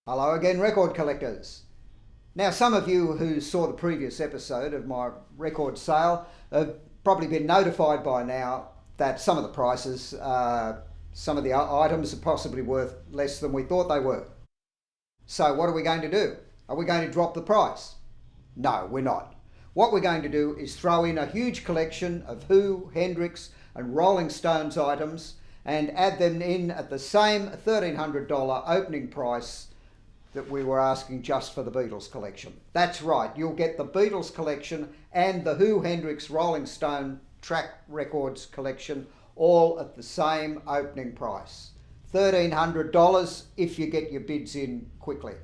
Hello again, record collectors. Now, some of you who saw the previous episode of my record sale have probably been notified by now that some of the prices, some of the items are possibly worth less than we thought they were. So what are we going to do? Are we going to drop the price? No, we're not. What we're going to do is throw in a huge collection of Who, Hendrix and Rolling Stones items and add them in at the same $1,300 opening price that we were asking just for the Beatles collection. That's right, you'll get the Beatles collection and the Who, Hendrix, Rolling Stone track records collection all at the same opening price. $1,300 if you get your bids in quickly.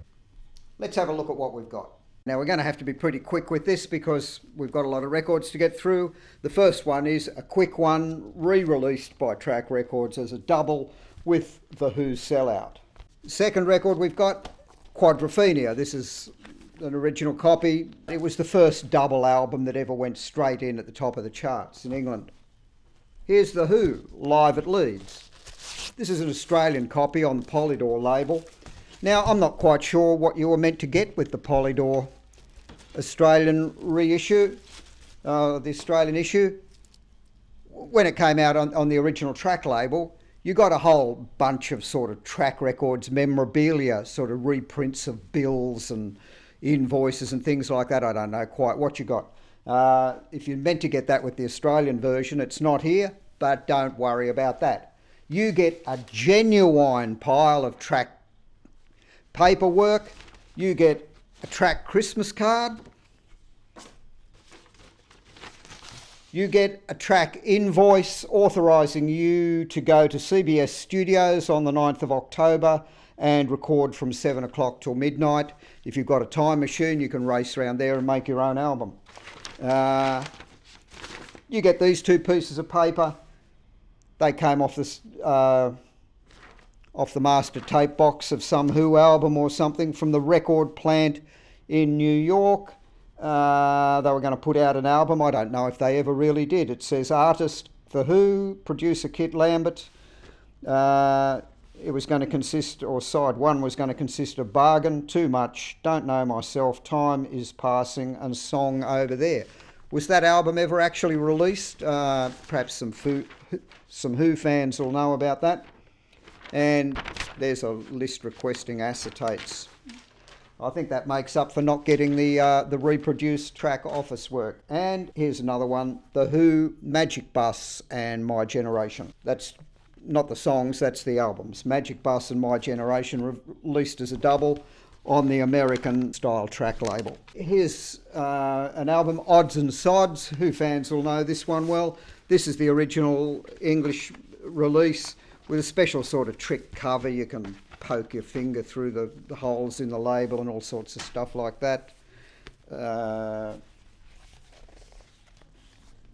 Let's have a look at what we've got. Now we're going to have to be pretty quick with this because we've got a lot of records to get through. The first one is a quick one, re-released by Track Records as a double with the Who Sellout. Second record we've got Quadrophenia. This is an original copy. It was the first double album that ever went straight in at the top of the charts in England. Here's the Who, live at Leeds. This is an Australian copy on the Polydor label. Now, I'm not quite sure what you were meant to get with the Polydor Australian reissue, the Australian issue. When it came out on the original track label, you got a whole bunch of sort of Track Records memorabilia, sort of reprints of bills and invoices and things like that. I don't know quite what you got. If you're meant to get that with the Australian version, it's not here, but don't worry about that. You get a genuine pile of track paperwork. You get a track Christmas card. You get a track invoice authorising you to go to CBS Studios on the 9th of October and record from 7 o'clock till midnight. If you've got a time machine, you can race around there and make your own album. You get these two pieces of paper. They came off the master tape box of some Who album or something from the record plant in New York. They were going to put out an album. I don't know if they ever really did. It says artist The Who, producer Kit Lambert. It was going to consist, or side one was going to consist of Bargain, Too Much, Don't Know Myself, Time Is Passing and Song Over There. Was that album ever actually released? Perhaps some Who fans will know about that. And there's a list requesting acetates. I think that makes up for not getting the reproduced track office work. And here's another one, The Who, Magic Bus and My Generation. That's not the songs, that's the albums. Magic Bus and My Generation released as a double on the American style track label. Here's an album, Odds and Sods. Who fans will know this one well. This is the original English release with a special sort of trick cover. You can poke your finger through the holes in the label and all sorts of stuff like that.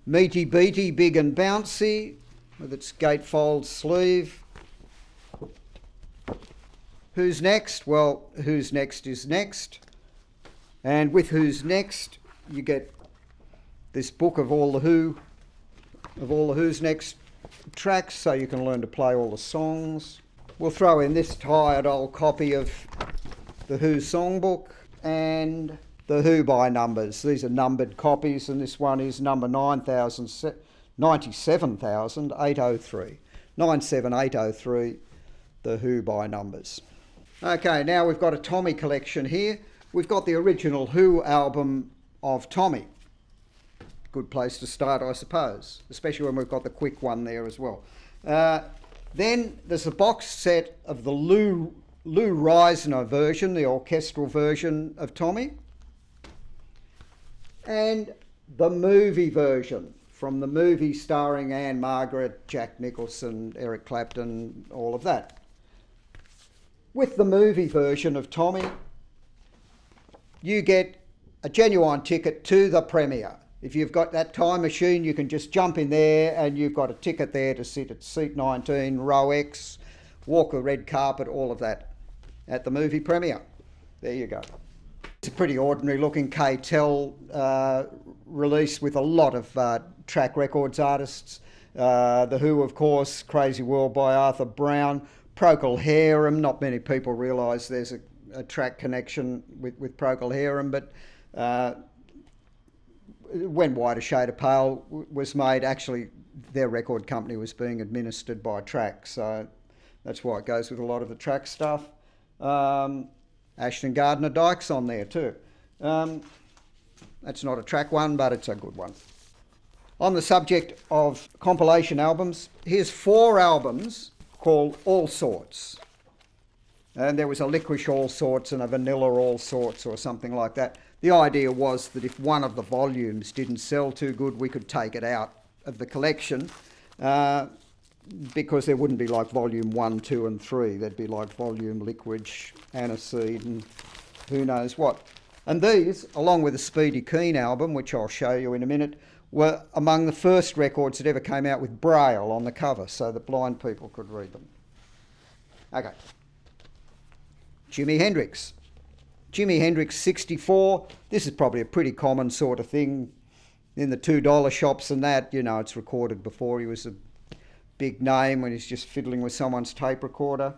Meaty Beaty, Big and Bouncy with its gatefold sleeve. Who's Next? Well, Who's Next is next. And with Who's Next, you get this book of all the Who's Next tracks, so you can learn to play all the songs. We'll throw in this tired old copy of the Who songbook and the Who by numbers. These are numbered copies, and this one is number 97,803. 97803, the Who by numbers. Okay, now we've got a Tommy collection here. We've got the original Who album of Tommy. Good place to start, I suppose, especially when we've got the quick one there as well. Then there's a box set of the Lou Reisner version, the orchestral version of Tommy, and the movie version from the movie starring Anne Margaret, Jack Nicholson, Eric Clapton, all of that. With the movie version of Tommy, you get a genuine ticket to the premiere. If you've got that time machine, you can just jump in there and you've got a ticket there to sit at seat 19, row X, walk the red carpet, all of that at the movie premiere. There you go. It's a pretty ordinary looking K-Tel release with a lot of Track Records artists. The Who, of course, Crazy World by Arthur Brown, Procol Harum. Not many people realise there's a track connection with Procol Harum, but when Whiter Shade of Pale was made, actually their record company was being administered by Track, so that's why it goes with a lot of the Track stuff. Ashton Gardner Dyke's on there too. That's not a Track one, but it's a good one. On the subject of compilation albums, here's 4 albums called All Sorts. And there was a Licorice All Sorts and a Vanilla All Sorts or something like that. The idea was that if one of the volumes didn't sell too good, we could take it out of the collection, because there wouldn't be like volume 1, 2 and 3. There'd be like volume Liquid, Aniseed and who knows what. And these, along with the Speedy Keen album, which I'll show you in a minute, were among the first records that ever came out with Braille on the cover so that blind people could read them. Okay. Jimi Hendrix. Jimi Hendrix 64. This is probably a pretty common sort of thing in the $2 shops and that. You know, it's recorded before he was a big name, when he's just fiddling with someone's tape recorder.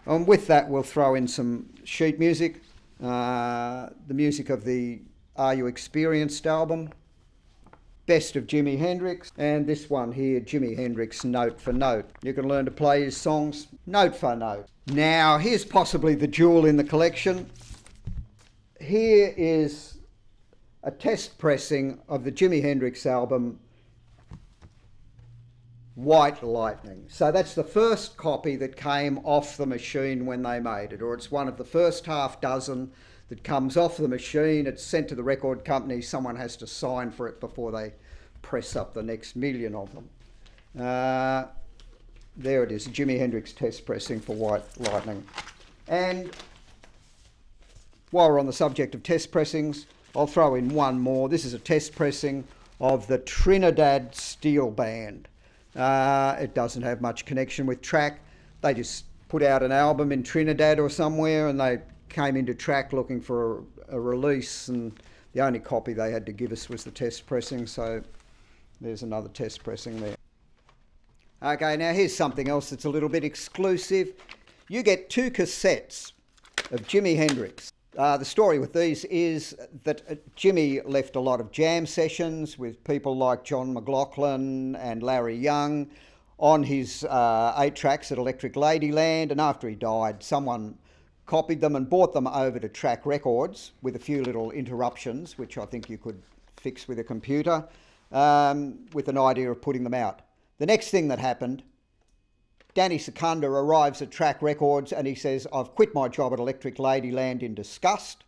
And with that, we'll throw in some sheet music. The music of the Are You Experienced album, Best of Jimi Hendrix, and this one here, Jimi Hendrix Note for Note. You can learn to play his songs note for note. Now, here's possibly the jewel in the collection. Here is a test pressing of the Jimi Hendrix album, White Lightning. So that's the first copy that came off the machine when they made it, or it's one of the first half dozen that comes off the machine. It's sent to the record company. Someone has to sign for it before they press up the next million of them. There it is, Jimi Hendrix test pressing for White Lightning. And while we're on the subject of test pressings, I'll throw in one more. This is a test pressing of the Trinidad Steel Band. It doesn't have much connection with Track. They just put out an album in Trinidad or somewhere, and they came into Track looking for a release, and the only copy they had to give us was the test pressing, so there's another test pressing there. Okay, now here's something else that's a little bit exclusive. You get 2 cassettes of Jimi Hendrix. The story with these is that Jimmy left a lot of jam sessions with people like John McLaughlin and Larry Young on his 8 tracks at Electric Ladyland, and after he died, someone copied them and brought them over to Track Records with a few little interruptions, which I think you could fix with a computer, with an idea of putting them out. The next thing that happened, Danny Secunda arrives at Track Records and he says, I've quit my job at Electric Ladyland in disgust.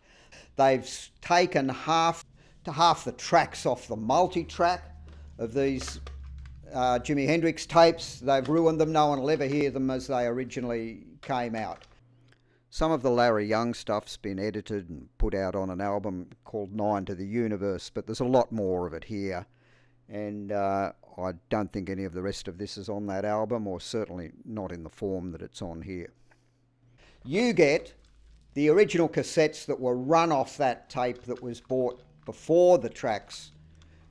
They've taken half the tracks off the multi-track of these Jimi Hendrix tapes. They've ruined them. No one will ever hear them as they originally came out. Some of the Larry Young stuff's been edited and put out on an album called 9 to the Universe, but there's a lot more of it here. And I don't think any of the rest of this is on that album, or certainly not in the form that it's on here. You get the original cassettes that were run off that tape that was bought before the tracks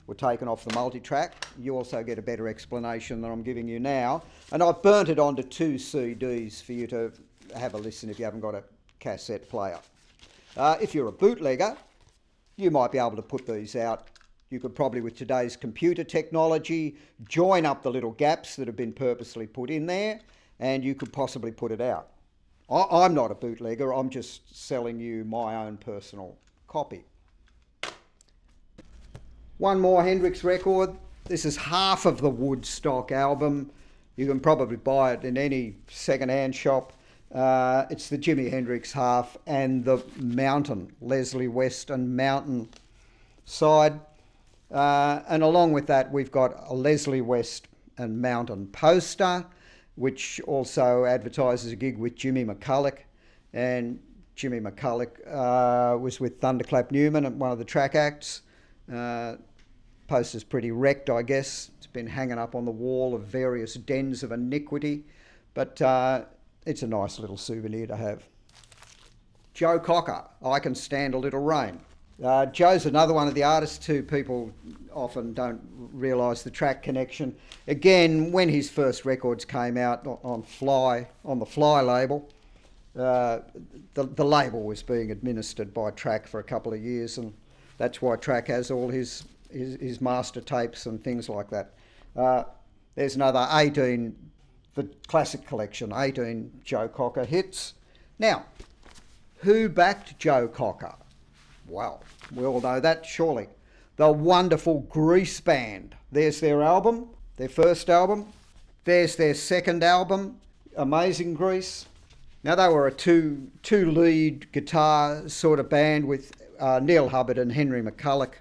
were taken off the multi-track. You also get a better explanation than I'm giving you now. And I've burnt it onto 2 CDs for you to have a listen if you haven't got a cassette player. If you're a bootlegger, you might be able to put these out. You could probably, with today's computer technology, join up the little gaps that have been purposely put in there, and you could possibly put it out. I'm not a bootlegger, I'm just selling you my own personal copy. One more Hendrix record. This is half of the Woodstock album. You can probably buy it in any second-hand shop. It's the Jimi Hendrix half and the Mountain, Leslie West and Mountain side. And along with that, we've got a Leslie West and Mountain poster, which also advertises a gig with Jimmy McCulloch. And Jimmy McCulloch was with Thunderclap Newman at one of the Track acts. Poster's pretty wrecked, I guess. It's been hanging up on the wall of various dens of iniquity, but it's a nice little souvenir to have. Joe Cocker, I Can Stand a Little Rain. Joe's another one of the artists who people often don't realise the Track connection. Again, when his first records came out on the Fly label, the label was being administered by Track for a couple of years, and that's why Track has all his master tapes and things like that. There's another 18, the classic collection, 18 Joe Cocker hits. Now, who backed Joe Cocker? Well, we all know that, surely. The wonderful Grease Band. There's their album, their first album. There's their second album, Amazing Grease. Now, they were a two lead guitar sort of band with Neil Hubbard and Henry Mcculloch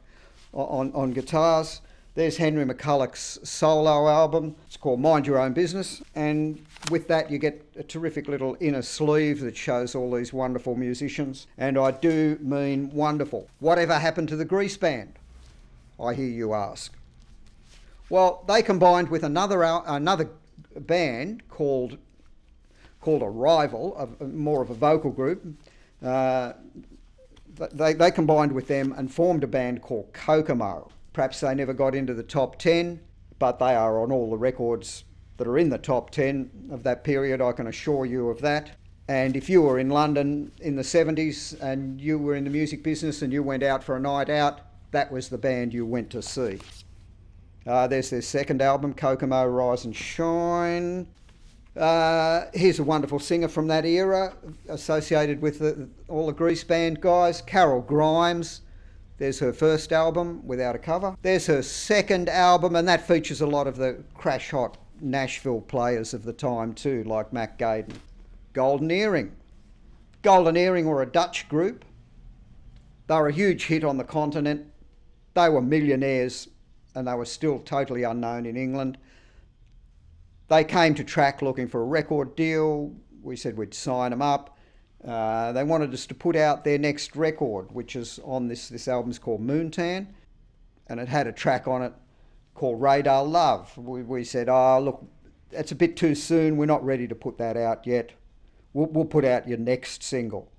on guitars. There's Henry McCulloch's solo album. It's called Mind Your Own Business. And with that, you get a terrific little inner sleeve that shows all these wonderful musicians. And I do mean wonderful. Whatever happened to the Grease Band? I hear you ask. Well, they combined with another band called a rival, more of a vocal group. They combined with them and formed a band called Kokomo. Perhaps they never got into the top 10, but they are on all the records that are in the top 10 of that period, I can assure you of that. And if you were in London in the 70s and you were in the music business and you went out for a night out, that was the band you went to see. There's their second album, Kokomo, Rise and Shine. Here's a wonderful singer from that era associated with all the Grease Band guys, Carol Grimes. There's her first album, Without a Cover. There's her second album, and that features a lot of the crash hot Nashville players of the time too, like Mac Gaden. Golden Earring. Golden Earring were a Dutch group. They were a huge hit on the continent. They were millionaires, and they were still totally unknown in England. They came to Track looking for a record deal. We said we'd sign them up. They wanted us to put out their next record, which is on this album's called Moontan, and it had a track on it called Radar Love. We said, oh, look, that's a bit too soon. We're not ready to put that out yet. We'll put out your next single.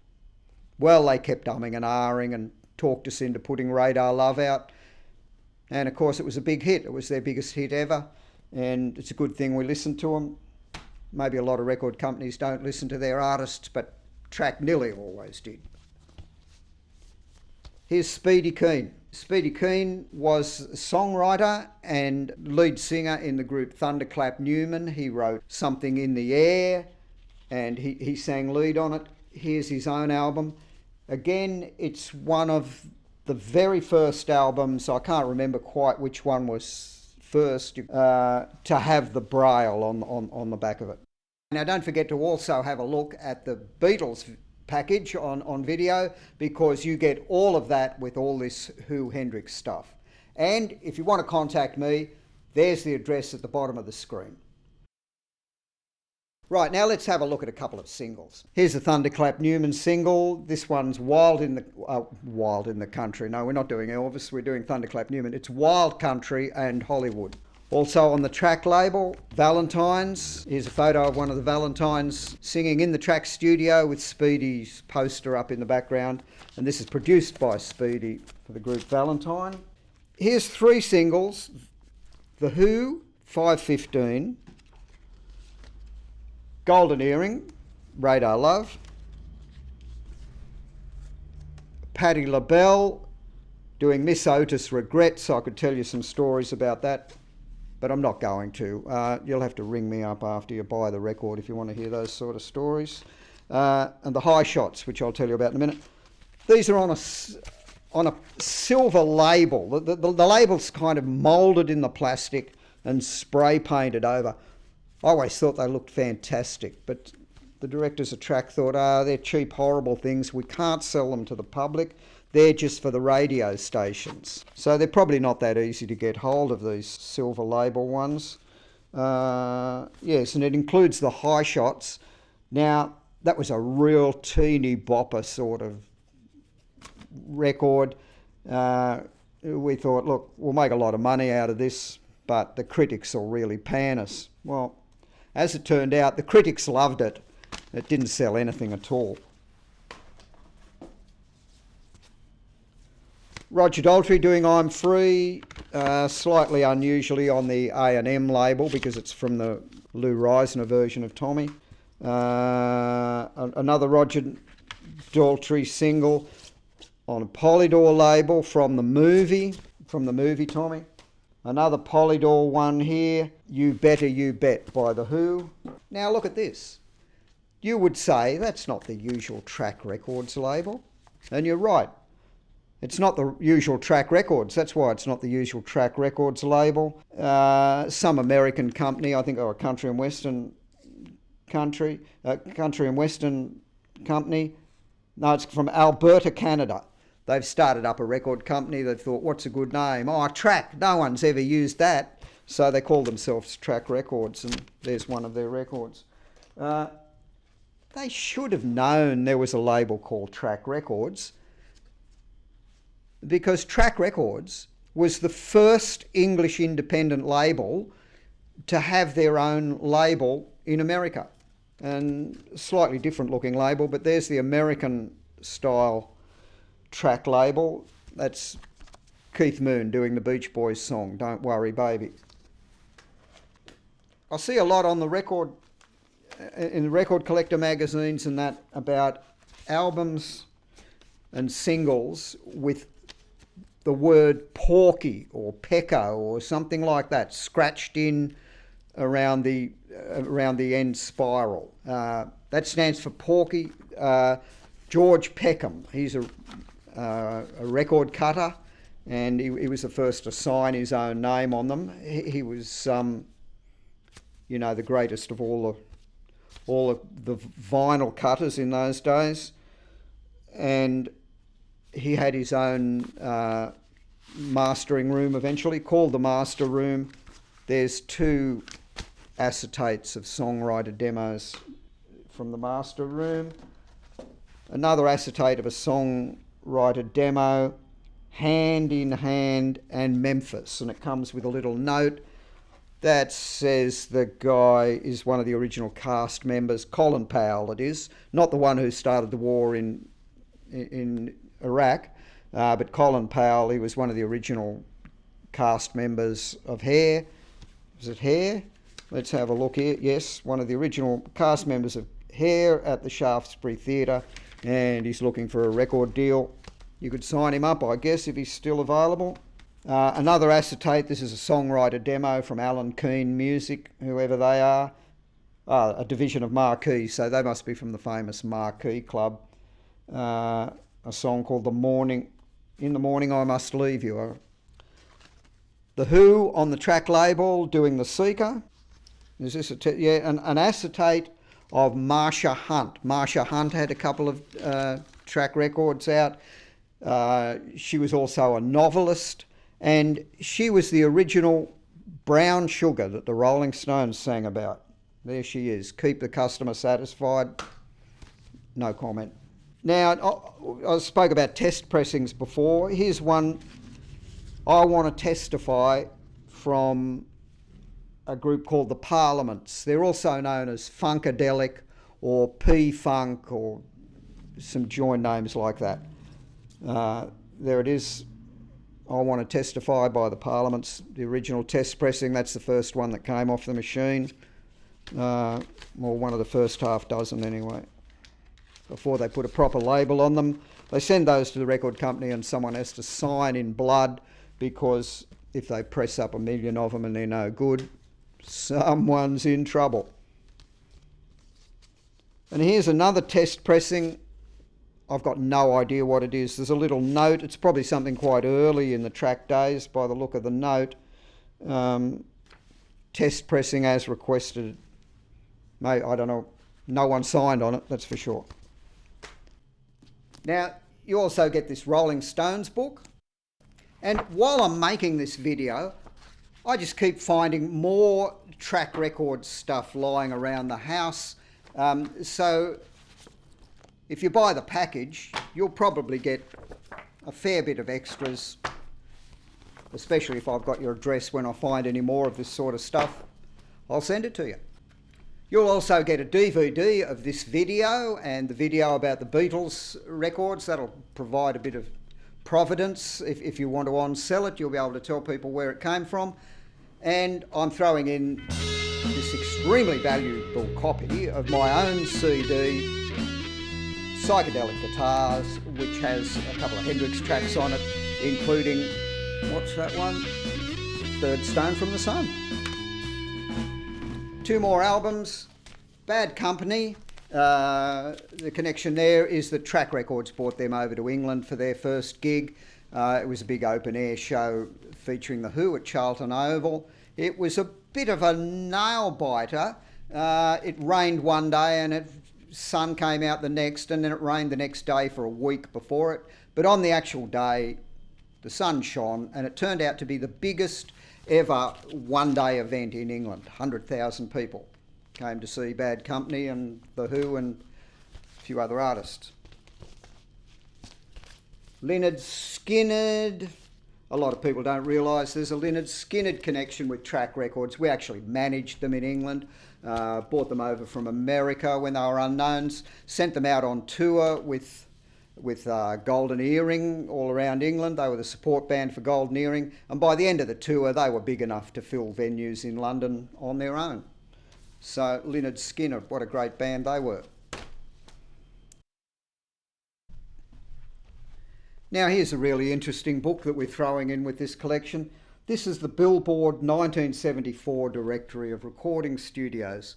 Well, they kept umming and ahhing and talked us into putting Radar Love out. And of course, it was a big hit. It was their biggest hit ever. And it's a good thing we listened to them. Maybe a lot of record companies don't listen to their artists, but Track nearly always did. Here's Speedy Keen. Speedy Keen was a songwriter and lead singer in the group Thunderclap Newman. He wrote Something in the Air and he sang lead on it. Here's his own album. Again, it's one of the very first albums, I can't remember quite which one was first, to have the braille on the back of it. Now, don't forget to also have a look at the Beatles package on video, because you get all of that with all this Who Hendrix stuff. And if you want to contact me, there's the address at the bottom of the screen. Right, now let's have a look at a couple of singles. Here's the Thunderclap Newman single. This one's Wild in the Country. No, we're not doing Elvis, we're doing Thunderclap Newman. It's Wild Country and Hollywood. Also on the Track label, Valentines. Here's a photo of one of the Valentines singing in the Track studio with Speedy's poster up in the background. And this is produced by Speedy for the group Valentine. Here's three singles. The Who, 515. Golden Earring, Radar Love. Patti LaBelle doing Miss Otis Regrets. I could tell you some stories about that, but I'm not going to. You'll have to ring me up after you buy the record if you want to hear those sort of stories. And the High Shots, which I'll tell you about in a minute. These are on a silver label. The label's kind of moulded in the plastic and spray painted over. I always thought they looked fantastic, but the directors of Track thought, they're cheap, horrible things. We can't sell them to the public. They're just for the radio stations. So they're probably not that easy to get hold of, these silver label ones. Yes, and it includes the High Shots. Now, that was a real teeny bopper sort of record. We thought, look, we'll make a lot of money out of this, but the critics will really pan us. Well, as it turned out, the critics loved it. It didn't sell anything at all. Roger Daltrey doing I'm Free, slightly unusually on the A&M label because it's from the Lou Reisner version of Tommy. Another Roger Daltrey single on a Polydor label from the movie, Tommy. Another Polydor one here, You Better You Bet by The Who. Now look at this. You would say that's not the usual Track Records label, and you're right. It's not the usual Track Records. That's why it's not the usual Track Records label. Some American company, I think, or a country and western company. No, it's from Alberta, Canada. They've started up a record company. They've thought, what's a good name? Oh, Track. No one's ever used that. So they call themselves Track Records, and there's one of their records. They should have known there was a label called Track Records, because Track Records was the first English independent label to have their own label in America. And slightly different looking label, but there's the American style Track label. That's Keith Moon doing the Beach Boys song, Don't Worry Baby. I see a lot on the record, in the record collector magazines and that, about albums and singles with the word Porky or Pecco or something like that scratched in around the end spiral. That stands for Porky. George Peckham, he's a record cutter, and he was the first to sign his own name on them. He was, the greatest of all the vinyl cutters in those days, and he had his own mastering room eventually, called the Master Room. There's 2 acetates of songwriter demos from the Master Room. Another acetate of a songwriter demo, Hand in Hand and Memphis, and it comes with a little note that says the guy is one of the original cast members, Colin Powell it is, not the one who started the war in Iraq, but Colin Powell, he was one of the original cast members of Hair. Is it Hair? Let's have a look here. Yes, one of the original cast members of Hair at the Shaftesbury Theatre, and he's looking for a record deal. You could sign him up, I guess, if he's still available. Another acetate, this is a songwriter demo from Alan Keen Music, whoever they are. A division of Marquee, so they must be from the famous Marquee Club. A song called In the Morning I Must Leave You. The Who on the track label doing The Seeker. Is this an acetate of Marsha Hunt. Marsha Hunt had a couple of track records out. She was also a novelist, and she was the original brown sugar that the Rolling Stones sang about. There she is. Keep the customer satisfied. No comment. Now, I spoke about test pressings before. Here's one I want to testify from a group called the Parliaments. They're also known as Funkadelic or P-Funk or some joint names like that. There it is. I want to testify by the Parliaments. The original test pressing, that's the first one that came off the machine. Well, one of the first half dozen anyway. Before they put a proper label on them. They send those to the record company and someone has to sign in blood, because if they press up 1 million of them and they're no good, someone's in trouble. And here's another test pressing. I've got no idea what it is. There's a little note. It's probably something quite early in the track days by the look of the note. Test pressing as requested. Mate, I don't know. No one signed on it, that's for sure. Now, you also get this Rolling Stones book. And while I'm making this video, I just keep finding more track record stuff lying around the house. So if you buy the package, you'll probably get a fair bit of extras, especially if I've got your address. When I find any more of this sort of stuff, I'll send it to you. You'll also get a DVD of this video and the video about the Beatles records. That'll provide a bit of provenance. If you want to on-sell it, you'll be able to tell people where it came from. And I'm throwing in this this extremely valuable copy of my own CD, Psychedelic Guitars, which has a couple of Hendrix tracks on it, including, what's that one? Third Stone from the Sun. 2 more albums, Bad Company. The connection there is that Track Records brought them over to England for their first gig. It was a big open air show featuring The Who at Charlton Oval. It was a bit of a nail biter. It rained one day and sun came out the next, and then it rained the next day for a week before it. But on the actual day, the sun shone, and it turned out to be the biggest ever one-day event in England. 100,000 people came to see Bad Company and The Who and a few other artists. Leonard Skynyrd. A lot of people don't realise there's a Leonard Skynyrd connection with Track Records. We actually managed them in England, brought them over from America when they were unknowns, sent them out on tour with Golden Earring all around England. They were the support band for Golden Earring, and by the end of the tour they were big enough to fill venues in London on their own. So Leonard Skynyrd, what a great band they were. Now here's a really interesting book that we're throwing in with this collection. This is the Billboard 1974 Directory of Recording Studios.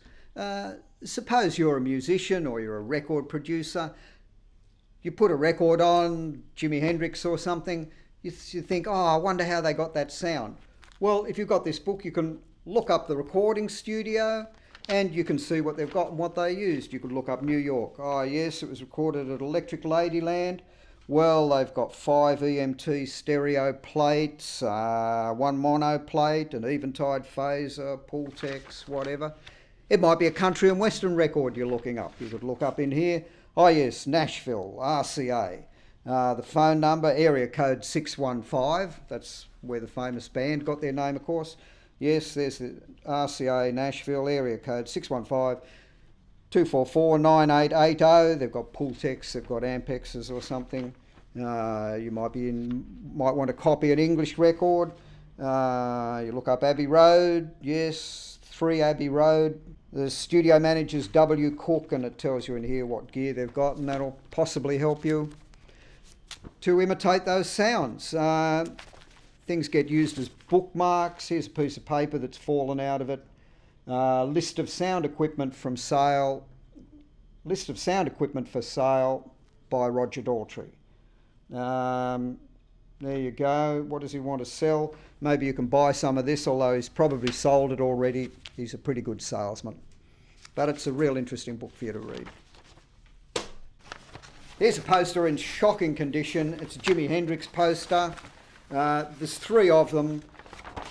Suppose you're a musician or you're a record producer. You put a record on, Jimi Hendrix or something, you think, oh, I wonder how they got that sound. Well, if you've got this book, you can look up the recording studio and you can see what they've got and what they used. You could look up New York. Oh, yes, it was recorded at Electric Ladyland. Well, they've got 5 EMT stereo plates, 1 mono plate, an Eventide phaser, Pultex, whatever. It might be a country and western record you're looking up. You could look up in here. Oh yes, Nashville, RCA. The phone number, area code 615. That's where the famous band got their name, of course. Yes, there's the RCA Nashville, area code 615 244 9880. They've got Pultex, they've got Ampexes or something. You might want to copy an English record. You look up Abbey Road. Yes, 3 Abbey Road. The studio manager's W. Cook, and it tells you in here what gear they've got, and that'll possibly help you to imitate those sounds. Things get used as bookmarks. Here's a piece of paper that's fallen out of it. List of sound equipment from sale. List of sound equipment for sale by Roger Daltrey. There you go. What does he want to sell? Maybe you can buy some of this, although he's probably sold it already. He's a pretty good salesman. But it's a real interesting book for you to read. Here's a poster in shocking condition. It's a Jimi Hendrix poster. There's 3 of them.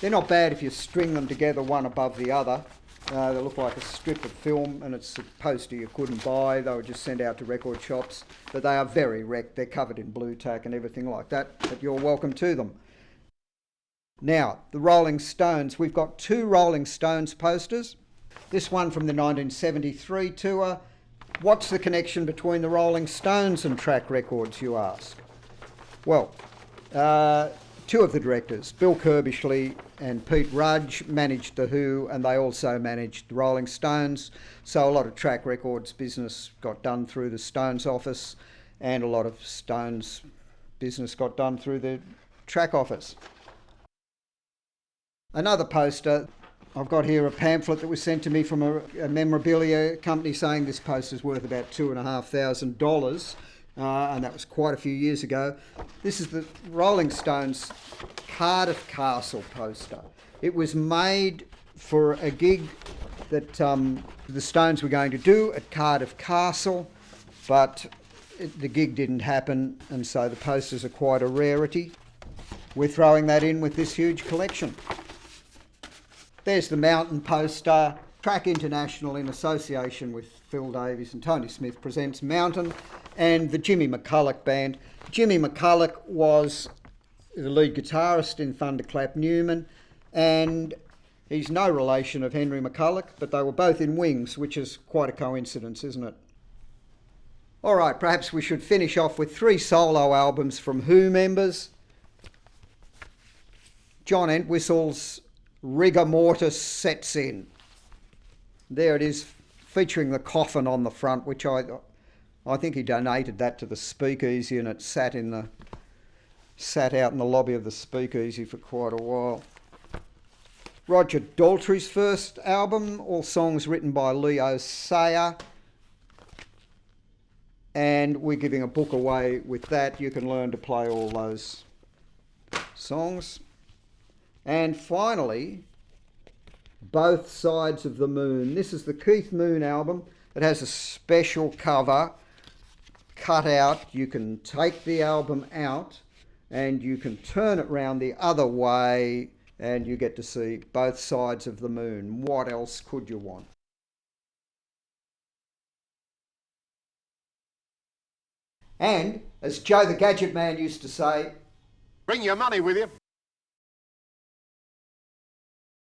They're not bad if you string them together one above the other. They look like a strip of film, and it's a poster you couldn't buy. They were just sent out to record shops. But they are very wrecked. They're covered in blue tack and everything like that, but you're welcome to them. Now, the Rolling Stones. We've got 2 Rolling Stones posters. This one from the 1973 tour. What's the connection between the Rolling Stones and Track Records, you ask? Well, 2 of the directors, Bill Kirbishley and Pete Rudge, managed The Who, and they also managed the Rolling Stones. So a lot of Track Records business got done through the Stones office, and a lot of Stones business got done through the Track office. Another poster, I've got here a pamphlet that was sent to me from a memorabilia company saying this poster's worth about $2,500. And that was quite a few years ago. This is the Rolling Stones Cardiff Castle poster. It was made for a gig that the Stones were going to do at Cardiff Castle, but the gig didn't happen, and so the posters are quite a rarity. We're throwing that in with this huge collection. There's the Mountain poster. Track International, in association with Phil Davies and Tony Smith, presents Mountain, and the Jimi Mcculloch band. Jimi Mcculloch was the lead guitarist in Thunderclap Newman, and he's no relation of Henry Mcculloch, but they were both in Wings, which is quite a coincidence, isn't it? All right, perhaps we should finish off with 3 solo albums from Who members. John Entwistle's Rigor Mortis Sets In. There it is, featuring the coffin on the front, which I think he donated that to the Speakeasy, and it sat out in the lobby of the Speakeasy for quite a while. Roger Daltrey's first album, all songs written by Leo Sayer. And we're giving a book away with that. You can learn to play all those songs. And finally, Both Sides of the Moon. This is the Keith Moon album. It has a special cover cut out. You can take the album out and you can turn it round the other way and you get to see both sides of the moon. What else could you want? And, as Joe the Gadget Man used to say, bring your money with you.